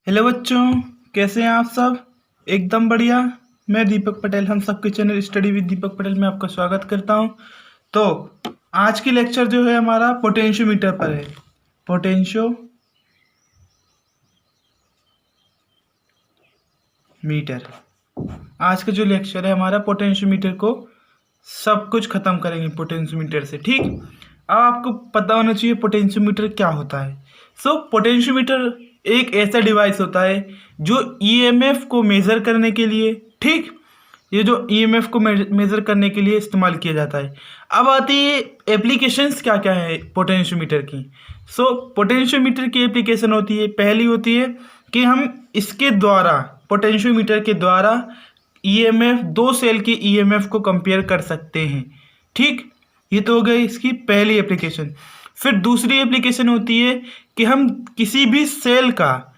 Hello बच्चों, कैसे हैं आप सब। एकदम बढ़िया। मैं दीपक पटेल, हम सबके channel study with Deepak Patel में आपका स्वागत करता हूं। तो आज की लेक्चर जो है हमारा पोटेंशियोमीटर पर है। पोटेंशियोमीटर आज का जो लेक्चर है हमारा पोटेंशियोमीटर को सब कुछ खत्म करेंगे पोटेंशियोमीटर से। ठीक, अब आपको पता होना चाहिए पोटेंशियोमीटर क्या होता है। पोटेंशियोमीटर एक ऐसा डिवाइस होता है जो ईएमएफ को मेज़र करने के लिए, ठीक, ये जो ईएमएफ को मेज़र करने के लिए इस्तेमाल किया जाता है। अब आती है एप्लीकेशंस क्या क्या है पोटेंशियोमीटर की। पोटेंशियोमीटर की एप्लीकेशन होती है, पहली होती है कि हम इसके द्वारा, पोटेंशियोमीटर के द्वारा ईएमएफ, दो सेल के ईएमएफ को कंपेयर कर सकते हैं। ठीक, ये तो हो गई इसकी पहली एप्लीकेशन। फिर दूसरी एप्लीकेशन होती है कि हम किसी भी सेल का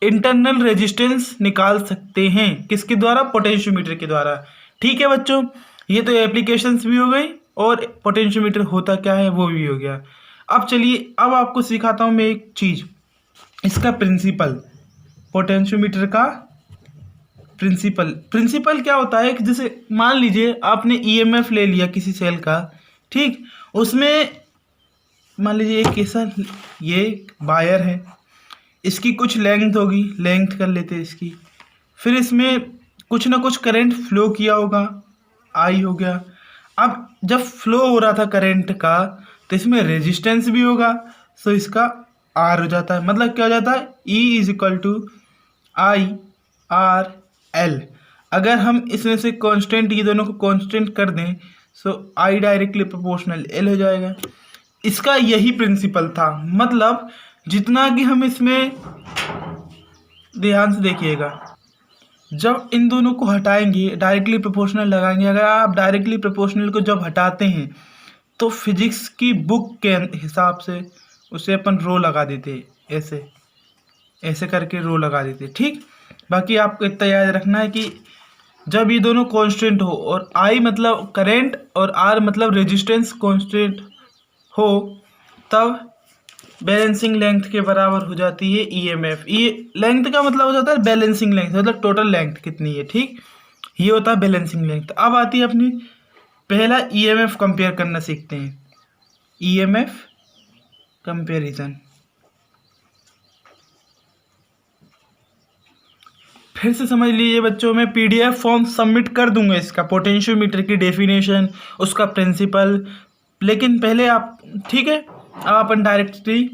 इंटरनल रेजिस्टेंस निकाल सकते हैं। किसके द्वारा? पोटेंशियोमीटर के द्वारा। ठीक है बच्चों, ये तो एप्लीकेशंस भी हो गई और पोटेंशियोमीटर होता क्या है वो भी हो गया। अब चलिए, अब आपको सिखाता हूँ मैं एक चीज़, इसका प्रिंसिपल, पोटेंशियोमीटर का प्रिंसिपल क्या होता है कि जैसे मान लीजिए आपने ईएमएफ ले लिया किसी सेल का, ठीक, उसमें मान लीजिए एक कैसा, ये वायर है, इसकी कुछ लेंथ होगी, लेंथ कर लेते हैं इसकी। फिर इसमें कुछ ना कुछ करंट फ्लो किया होगा, आई हो गया। अब जब फ्लो हो रहा था करंट का तो इसमें रेजिस्टेंस भी होगा, सो इसका आर हो जाता है। मतलब क्या हो जाता है? E is equal to I R L. अगर हम इसमें से कांस्टेंट, ये दोनों को कांस्टेंट कर दें, सो आई डायरेक्टली प्रोपोर्शनल एल हो जाएगा। इसका यही प्रिंसिपल था। मतलब जितना कि हम इसमें ध्यान से देखिएगा, जब इन दोनों को हटाएंगे, डायरेक्टली प्रोपोर्शनल लगाएंगे, अगर आप डायरेक्टली प्रोपोर्शनल को जब हटाते हैं तो फिजिक्स की बुक के हिसाब से उसे अपन रो लगा देते, ऐसे ऐसे करके रो लगा देते। ठीक, बाकी आपको इतना याद रखना है कि जब ये दोनों कांस्टेंट हो और आई मतलब करंट और आर मतलब रेजिस्टेंस कांस्टेंट हो, तब बैलेंसिंग लेंथ के बराबर हो जाती है ईएमएफ। ये लेंथ का मतलब हो जाता है बैलेंसिंग लेंथ, मतलब टोटल लेंथ कितनी है। ठीक, ये होता है बैलेंसिंग लेंथ। अब आती है अपनी पहला ईएमएफ कंपेयर करना सीखते हैं, ईएमएफ कंपेरिजन। फिर से समझ लीजिए बच्चों, मैं पीडीएफ फॉर्म सबमिट कर दूंगा इसका, पोटेंशियोमीटर की डेफिनेशन, उसका प्रिंसिपल। लेकिन पहले आप, ठीक है, अब अपन डायरेक्टली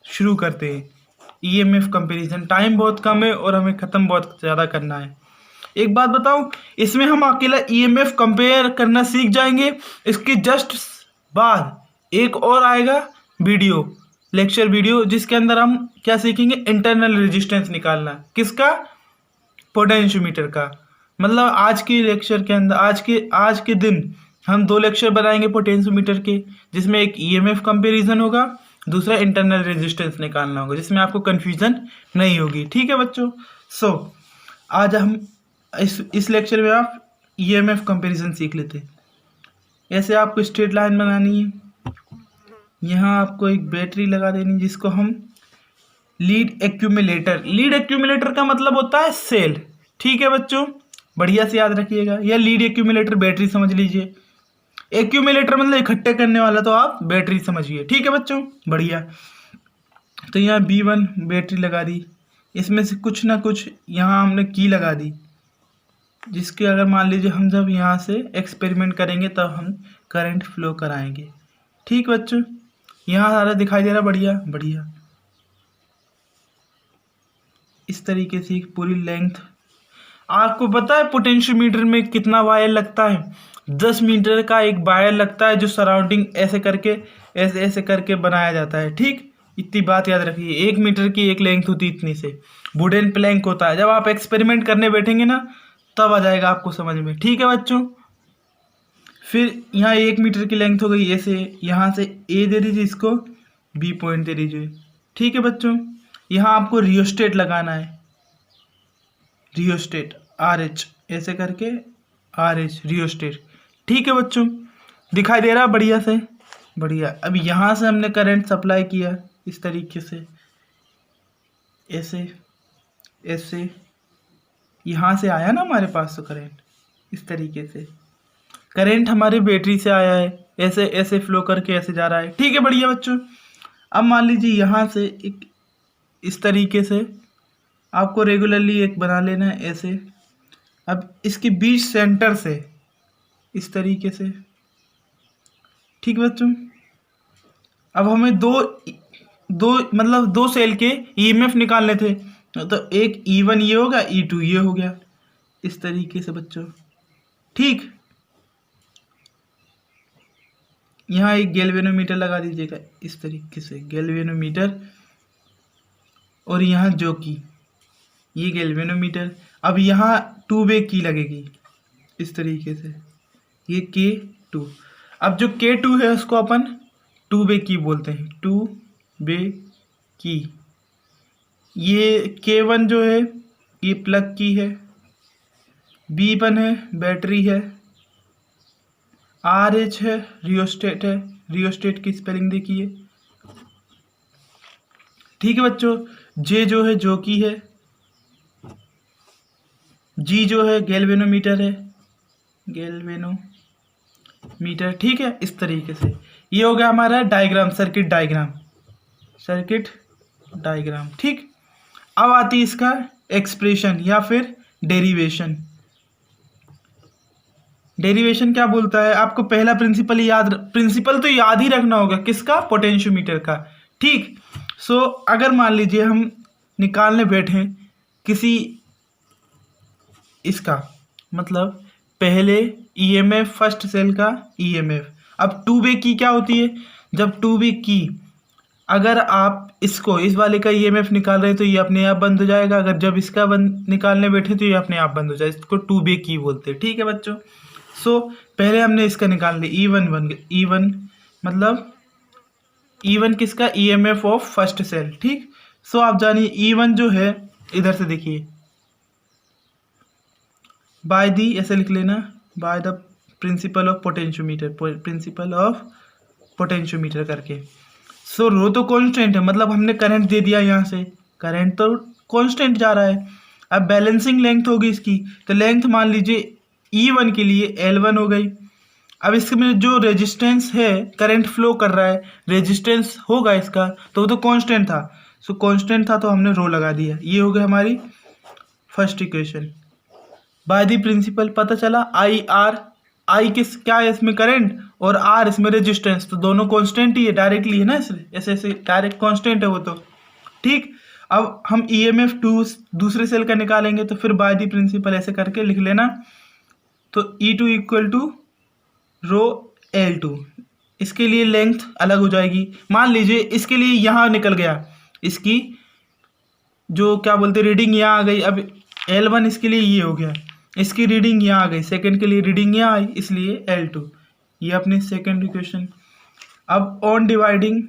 शुरू करते हैं। ईएमएफ कंपैरिजन, टाइम बहुत कम है और हमें ख़त्म बहुत ज़्यादा करना है। एक बात बताऊं, इसमें हम अकेला ईएमएफ कंपेयर करना सीख जाएंगे, इसके जस्ट बाद एक और आएगा वीडियो, लेक्चर वीडियो, जिसके अंदर हम क्या सीखेंगे? इंटरनल रेजिस्टेंस निकालना। किसका? पोटेंशियोमीटर का। मतलब आज के लेक्चर के अंदर, आज के दिन हम दो लेक्चर बनाएंगे पोटेंशियोमीटर के, जिसमें एक ईएमएफ कंपैरिजन होगा, दूसरा इंटरनल रेजिस्टेंस निकालना होगा, जिसमें आपको कन्फ्यूजन नहीं होगी। ठीक है बच्चों। आज हम इस लेक्चर में आप ईएमएफ कंपैरिजन सीख लेते हैं। ऐसे आपको स्ट्रेट लाइन बनानी है, यहाँ आपको एक बैटरी लगा देनी, जिसको हम लीड एक्यूमुलेटर का मतलब होता है सेल। ठीक है बच्चों, बढ़िया से याद रखिएगा। यह लीड एक्यूमुलेटर बैटरी समझ लीजिए, एक्यूमुलेटर मतलब इकट्ठे करने वाला, तो आप बैटरी समझिए। ठीक है बच्चों, बढ़िया। तो यहाँ B1 बैटरी लगा दी, इसमें से कुछ ना कुछ यहाँ हमने की लगा दी, जिसके अगर मान लीजिए हम जब यहाँ से एक्सपेरिमेंट करेंगे तब हम करंट फ्लो कराएंगे। ठीक बच्चों, यहाँ सारा दिखाई दे रहा, बढ़िया बढ़िया। इस तरीके से पूरी लेंथ। आपको पता है पोटेंशियोमीटर में कितना वायर लगता है? 10 मीटर का एक वायर लगता है, जो सराउंडिंग ऐसे करके, ऐसे ऐसे करके बनाया जाता है। ठीक, इतनी बात याद रखिए। 1 मीटर की एक लेंथ होती है इतनी से, वुडन प्लैंक होता है। जब आप एक्सपेरिमेंट करने बैठेंगे ना, तब आ जाएगा आपको समझ में। ठीक है बच्चों। फिर यहाँ 1 मीटर की लेंथ हो गई, ऐसे यहाँ से ए दे दीजिए, इसको बी पॉइंट दे दीजिए। ठीक है बच्चों, यहाँ आपको रियोस्टेट लगाना है, रियोस्टेट RH ऐसे करके, RH रियोस्टेट। ठीक है बच्चों, दिखाई दे रहा बढ़िया से, बढ़िया। अब यहाँ से हमने करंट सप्लाई किया इस तरीके से, ऐसे ऐसे यहाँ से आया ना हमारे पास तो करंट, इस तरीके से करंट हमारे बैटरी से आया है, ऐसे ऐसे फ्लो करके ऐसे जा रहा है। ठीक है बढ़िया बच्चों। अब मान लीजिए यहाँ से एक इस तरीके से आपको रेगुलरली एक बना लेना है ऐसे। अब इसके बीच सेंटर से इस तरीके से, ठीक बच्चों। अब हमें दो सेल के ईएमएफ निकालने थे, तो एक E1 ये होगा, E2 ये हो गया, इस तरीके से बच्चों। ठीक, यहाँ एक गैल्वेनोमीटर लगा दीजिएगा इस तरीके से, गैल्वेनोमीटर, और यहाँ जो की ये गैल्वेनोमीटर। अब यहाँ 2 वे की लगेगी इस तरीके से, ये K2। अब जो K2 है उसको अपन 2 वे की बोलते हैं, 2 वे की। ये K1 जो है ये प्लग की है, B1 है बैटरी है, RH है रियोस्टेट है, रियोस्टेट की स्पेलिंग देखिए। ठीक है बच्चों। J जो है जो की है, G जो है गैल्वेनोमीटर है, गैल्वेनोमीटर। ठीक है, इस तरीके से ये हो गया हमारा diagram, circuit diagram, circuit diagram. ठीक, अब आती है इसका एक्सप्रेशन या फिर डेरिवेशन। डेरिवेशन क्या बोलता है, आपको पहला प्रिंसिपल तो याद ही रखना होगा, किसका, पोटेंशियोमीटर का। ठीक, सो अगर मान लीजिए हम निकालने बैठे किसी इसका, मतलब पहले ईएमएफ, फर्स्ट सेल का ईएमएफ। अब 2 वे की क्या होती है, जब 2 वे की अगर आप इसको, इस वाले का ईएमएफ निकाल रहे हैं तो ये अपने आप बंद हो जाएगा, अगर जब इसका निकालने बैठे तो ये अपने आप बंद हो जाए, इसको 2 वे की बोलते हैं। ठीक है बच्चों। सो पहले हमने इसका निकाल लिया, E1 बन गया, E1 मतलब E1 किसका, ईएमएफ ऑफ फर्स्ट सेल। ठीक, सो आप जानिए E1 जो है, इधर से देखिए, बाय दी, ऐसे लिख लेना, bye the principle of potentiometer, principle of potentiometer करके। सो रो तो कांस्टेंट है, मतलब हमने करंट दे दिया, यहाँ से करंट तो कांस्टेंट जा रहा है। अब बैलेंसिंग लेंथ होगी इसकी, तो लेंथ मान लीजिए E1 के लिए L1 हो गई। अब इसमें जो रेजिस्टेंस है, करंट फ्लो कर रहा है, रेजिस्टेंस होगा इसका, तो वो तो कांस्टेंट था। सो कांस्टेंट था तो हमने रो लगा दिया। ये हो गया हमारी first equation. By the principle पता चला, आई क्या है इसमें, करंट, और R इसमें रेजिस्टेंस, तो दोनों कांस्टेंट ही है, डायरेक्टली है ना, ऐसे ऐसे डायरेक्ट कांस्टेंट है वो तो। ठीक, अब हम EMF दूसरे सेल का निकालेंगे, तो फिर बाय द प्रिंसिपल ऐसे करके लिख लेना, तो E2 equal to row L2। इसके लिए लेंथ अलग हो जाएगी, मान लीजिए इसके लिए यहाँ निकल गया, इसकी जो क्या बोलते रीडिंग यहाँ आ गई। अब L1 इसके लिए ये हो गया, इसकी रीडिंग यहाँ आ गई, सेकंड के लिए रीडिंग यहाँ आई, इसलिए L2। ये अपनी सेकंड इक्वेशन। अब on dividing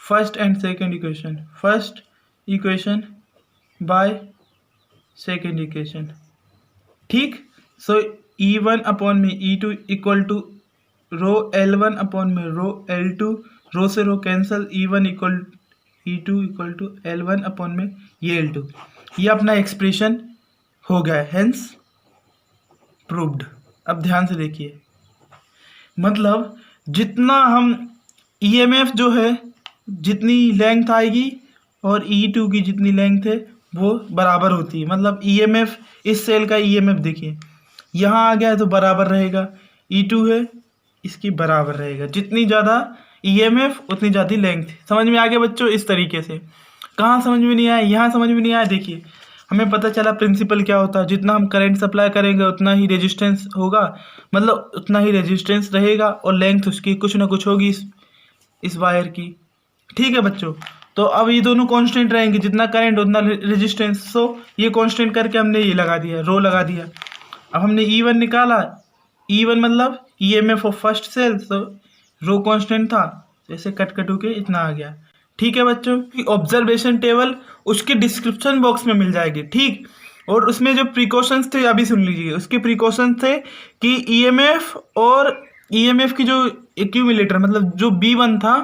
first and second equation, first equation by second equation. ठीक, सो E1 अपॉन में E2 equal to row L1 upon में रो L2, रो से row cancel, E2 equal to L1 upon में ये L2। ये अपना expression हो गया, हेंस प्रूव्ड। अब ध्यान से देखिए, मतलब जितना हम EMF जो है, जितनी लेंथ आएगी और E2 की जितनी लेंथ है वो बराबर होती है। मतलब EMF, इस सेल का EMF देखिए यहाँ आ गया है तो बराबर रहेगा, E2 है इसकी बराबर रहेगा, जितनी ज़्यादा EMF उतनी ज़्यादा लेंथ। समझ में आ गया बच्चों? इस तरीके से। कहाँ समझ में नहीं आया? यहाँ समझ में नहीं आया। देखिए हमें पता चला प्रिंसिपल क्या होता है, जितना हम करंट सप्लाई करेंगे उतना ही रेजिस्टेंस होगा, मतलब उतना ही रेजिस्टेंस रहेगा, और लेंथ उसकी कुछ ना कुछ होगी इस वायर की। ठीक है बच्चों, तो अब ये दोनों कांस्टेंट रहेंगे, जितना करंट उतना रेजिस्टेंस। सो ये कांस्टेंट करके हमने ये लगा दिया, रो लगा दिया। अब हमने E1 निकाला, E1 मतलब EMF ऑफ फर्स्ट सेल, तो रो कांस्टेंट था, जैसे कट कट होके इतना आ गया। ठीक है बच्चों, कि ऑब्जर्वेशन टेबल उसके डिस्क्रिप्शन बॉक्स में मिल जाएगी। ठीक, और उसमें जो प्रिकॉशंस थे अभी सुन लीजिए। उसके प्रिकॉशंस थे कि EMF और EMF की जो एक्यूमुलेटर, मतलब जो B1 था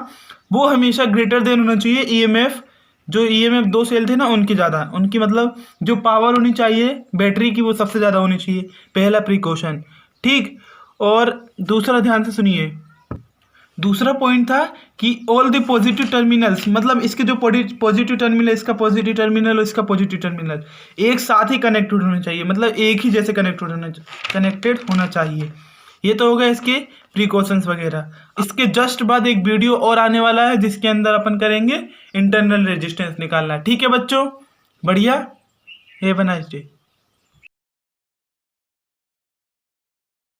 वो हमेशा ग्रेटर देन होना चाहिए EMF जो ईएमएफ 2 सेल थे ना उनकी ज़्यादा, उनकी मतलब जो पावर होनी चाहिए बैटरी की वो सबसे ज़्यादा होनी चाहिए, पहला प्रिकॉशन। ठीक। और दूसरा ध्यान से सुनिए, दूसरा पॉइंट था कि ऑल द पॉजिटिव टर्मिनल्स, मतलब इसके जो पॉजिटिव टर्मिनल, इसका पॉजिटिव टर्मिनल और इसका पॉजिटिव टर्मिनल एक साथ ही कनेक्टेड होना चाहिए, मतलब एक ही जैसे कनेक्टेड होना चाहिए। ये तो हो गया इसके प्रिकॉशंस वगैरह। इसके जस्ट बाद एक वीडियो और आने वाला है जिसके अंदर अपन करेंगे इंटरनल रेजिस्टेंस निकालना। ठीक है बच्चों, बढ़िया। Have a nice day.